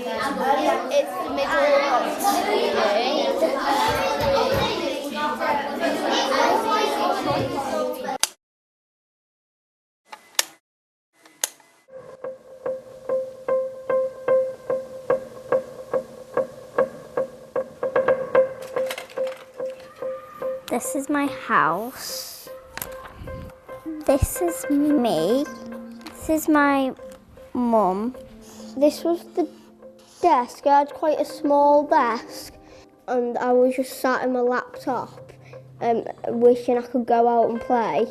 It's the middle of This is my house. This is me. This is my mum. This was the desk. I had quite a small desk and I was just sat in my laptop wishing I could go out and play.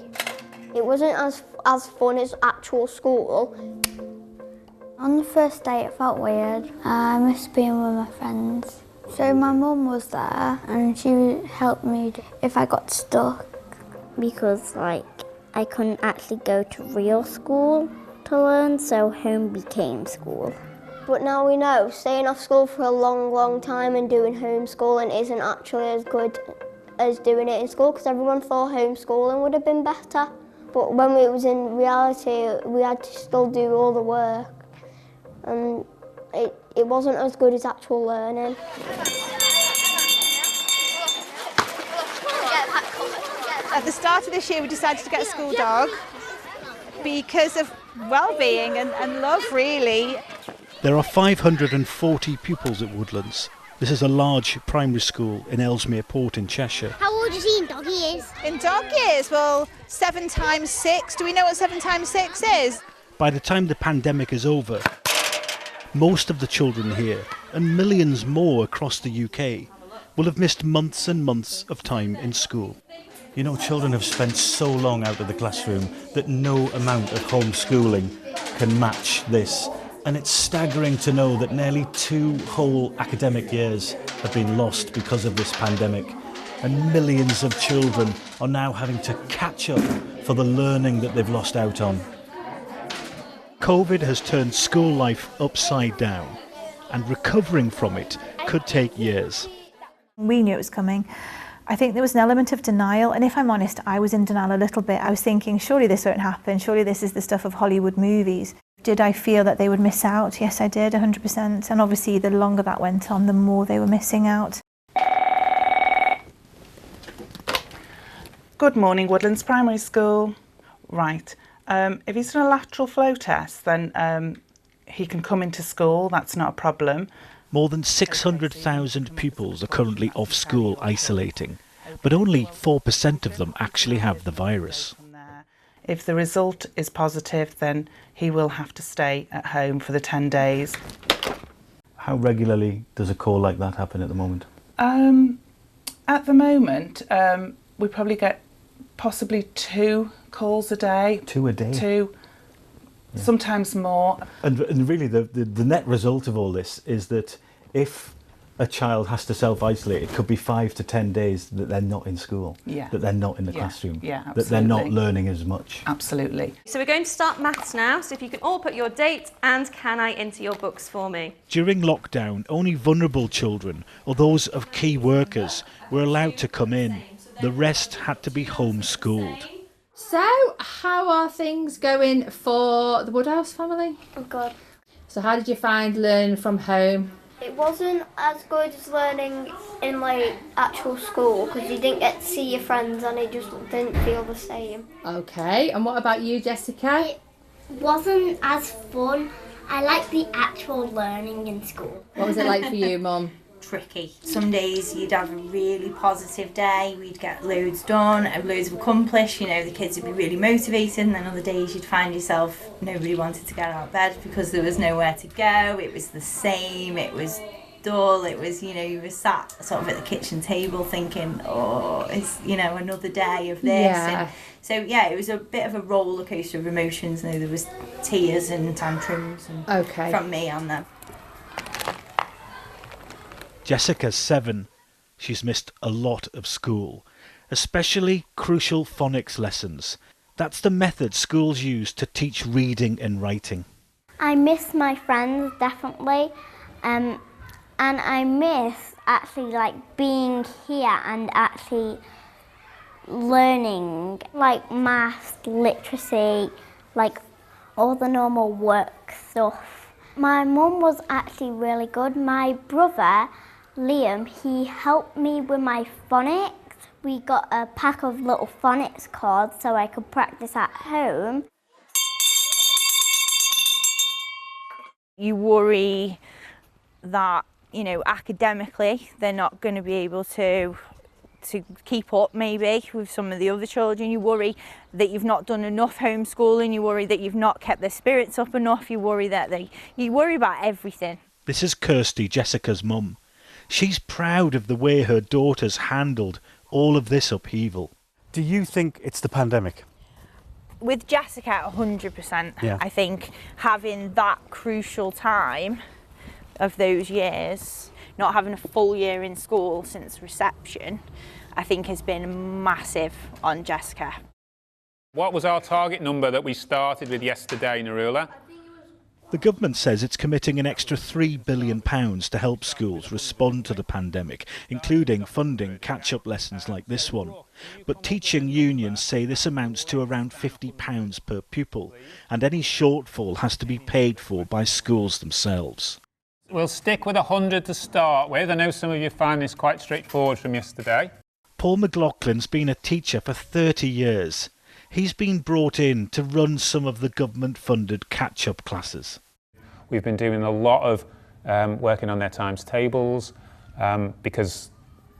It wasn't as fun as actual school. On the first day it felt weird. I missed being with my friends. So my mum was there and she helped me if I got stuck because I couldn't actually go to real school to learn, so home became school. But now we know staying off school for a long time and doing homeschooling isn't actually as good as doing it in school because everyone thought homeschooling would have been better. But when it was in reality, we had to still do all the work and it wasn't as good as actual learning. At the start of this year, we decided to get a school dog because of well-being and love, really. There are 540 pupils at Woodlands. This is a large primary school in Ellesmere Port in Cheshire. How old is he in dog years? In dog years, well, 7 times 6. Do we know what 7 times 6 is? By the time the pandemic is over, most of the children here, and millions more across the UK, will have missed months and months of time in school. You know, children have spent so long out of the classroom that no amount of homeschooling can match this. And it's staggering to know that nearly 2 whole academic years have been lost because of this pandemic. And millions of children are now having to catch up for the learning that they've lost out on. COVID has turned school life upside down, and recovering from it could take years. We knew it was coming. I think there was an element of denial, and if I'm honest, I was in denial a little bit. I was thinking, surely this won't happen, surely this is the stuff of Hollywood movies. Did I feel that they would miss out? Yes, I did, 100%. And obviously, the longer that went on, the more they were missing out. Good morning, Woodlands Primary School. Right, if he's done a lateral flow test, then he can come into school, that's not a problem. More than 600,000 pupils are currently off school isolating, but only 4% of them actually have the virus. If the result is positive, then he will have to stay at home for the 10 days. How regularly does a call like that happen at the moment? At the moment, we probably get possibly 2 calls a day. 2 a day? 2, yeah. Sometimes more. And really the net result of all this is that if a child has to self-isolate, it could be 5 to 10 days that they're not in school, yeah. That they're not in the classroom, absolutely. that they're not learning as much. Absolutely. So we're going to start maths now, so if you can all put your date and can I into your books for me. During lockdown, only vulnerable children or those of key workers were allowed to come in. The rest had to be homeschooled. So, how are things going for the Woodhouse family? Oh God. So how did you find learning from home? It wasn't as good as learning in actual school because you didn't get to see your friends and it just didn't feel the same. Okay, and what about you, Jessica? It wasn't as fun. I like the actual learning in school. What was it like for you, Mum? Tricky. Some days you'd have a really positive day, we'd get loads done, loads accomplished, you know, the kids would be really motivated, and then other days you'd find yourself, nobody wanted to get out of bed because there was nowhere to go, it was the same, it was dull, it was, you know, you were sat sort of at the kitchen table thinking, oh, it's, you know, another day of this. Yeah. And so, yeah, it was a bit of a roller coaster of emotions. You know, there was tears and tantrums and from me on them. Jessica's 7. She's missed a lot of school, especially crucial phonics lessons. That's the method schools use to teach reading and writing. I miss my friends, definitely. And I miss actually being here and actually learning maths, literacy, all the normal work stuff. My mum was actually really good. My brother, Liam, he helped me with my phonics. We got a pack of little phonics cards so I could practice at home. You worry that, you know, academically they're not going to be able to keep up maybe with some of the other children. You worry that you've not done enough homeschooling. You worry that you've not kept their spirits up enough. You worry you worry about everything. This is Kirsty, Jessica's mum. She's proud of the way her daughter's handled all of this upheaval. Do you think it's the pandemic? With Jessica, 100%. Yeah. I think having that crucial time of those years, not having a full year in school since reception, I think has been massive on Jessica. What was our target number that we started with yesterday, Narula? The government says it's committing an extra £3 billion to help schools respond to the pandemic, including funding catch-up lessons like this one. But teaching unions say this amounts to around £50 per pupil, and any shortfall has to be paid for by schools themselves. We'll stick with 100 to start with. I know some of you find this quite straightforward from yesterday. Paul McLaughlin's been a teacher for 30 years. He's been brought in to run some of the government-funded catch-up classes. We've been doing a lot of working on their times tables because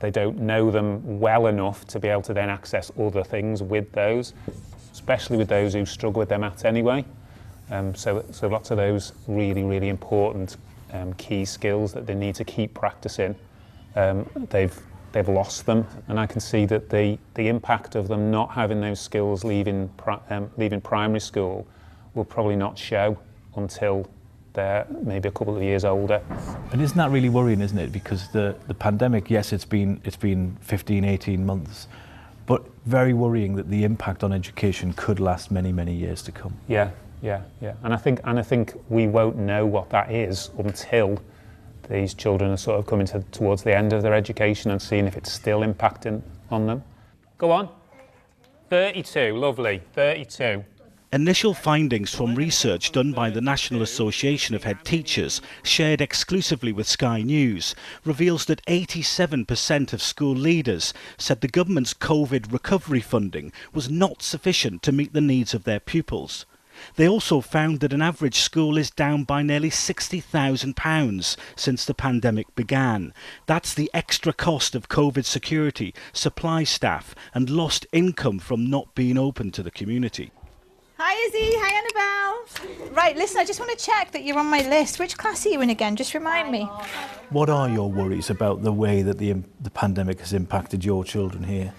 they don't know them well enough to be able to then access other things with those, especially with those who struggle with their maths anyway. So lots of those really important key skills that they need to keep practicing. They've lost them, and I can see that the impact of them not having those skills leaving primary school will probably not show until they're maybe a couple of years older. And isn't that really worrying, isn't it? Because the pandemic, yes, it's been 15, 18 months, but very worrying that the impact on education could last many years to come. Yeah. And I think we won't know what that is until these children are sort of coming towards the end of their education and seeing if it's still impacting on them. Go on. 32, lovely, 32. Initial findings from research done by the National Association of Head Teachers, shared exclusively with Sky News, reveals that 87% of school leaders said the government's COVID recovery funding was not sufficient to meet the needs of their pupils. They also found that an average school is down by nearly £60,000 since the pandemic began. That's the extra cost of COVID security, supply staff and lost income from not being open to the community. Hi Izzy, hi Annabelle. Right, listen, I just want to check that you're on my list. Which class are you in again? Just remind me. What are your worries about the way that the pandemic has impacted your children here?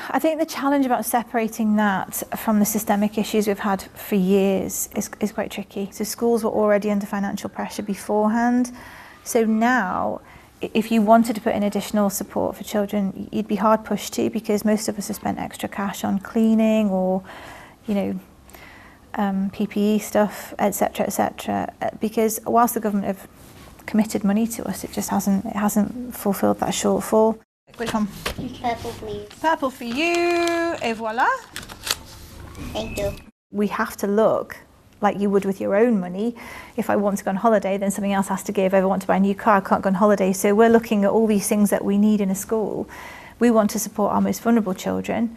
I think the challenge about separating that from the systemic issues we've had for years is quite tricky. So schools were already under financial pressure beforehand. So now, if you wanted to put in additional support for children, you'd be hard pushed to, because most of us have spent extra cash on cleaning or, you know, PPE stuff, etc., because whilst the government have committed money to us, it just hasn't fulfilled that shortfall. Which one? Purple, please. Purple for you, et voila. Thank you. We have to look like you would with your own money. If I want to go on holiday, then something else has to give. If I want to buy a new car, I can't go on holiday. So we're looking at all these things that we need in a school. We want to support our most vulnerable children,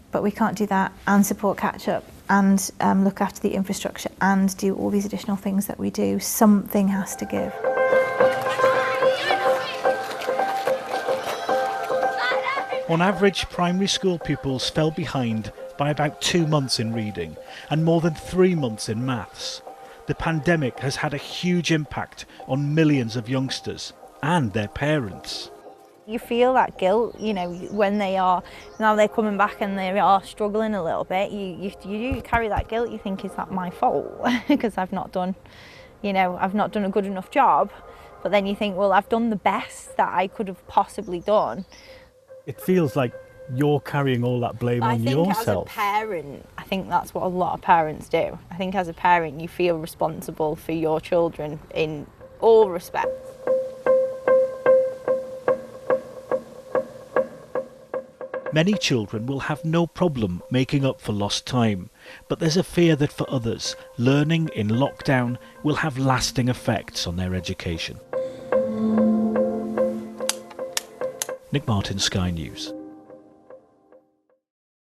but we can't do that and support catch-up and look after the infrastructure and do all these additional things that we do. Something has to give. On average, primary school pupils fell behind by about 2 months in reading and more than 3 months in maths. The pandemic has had a huge impact on millions of youngsters and their parents. You feel that guilt, you know, when now they're coming back and they are struggling a little bit. You do carry that guilt. You think, is that my fault? Because I've not done a good enough job. But then you think, well, I've done the best that I could have possibly done. It feels like you're carrying all that blame on yourself. As a parent, I think that's what a lot of parents do. I think as a parent, you feel responsible for your children in all respects. Many children will have no problem making up for lost time, but there's a fear that for others, learning in lockdown will have lasting effects on their education. Nick Martin, Sky News.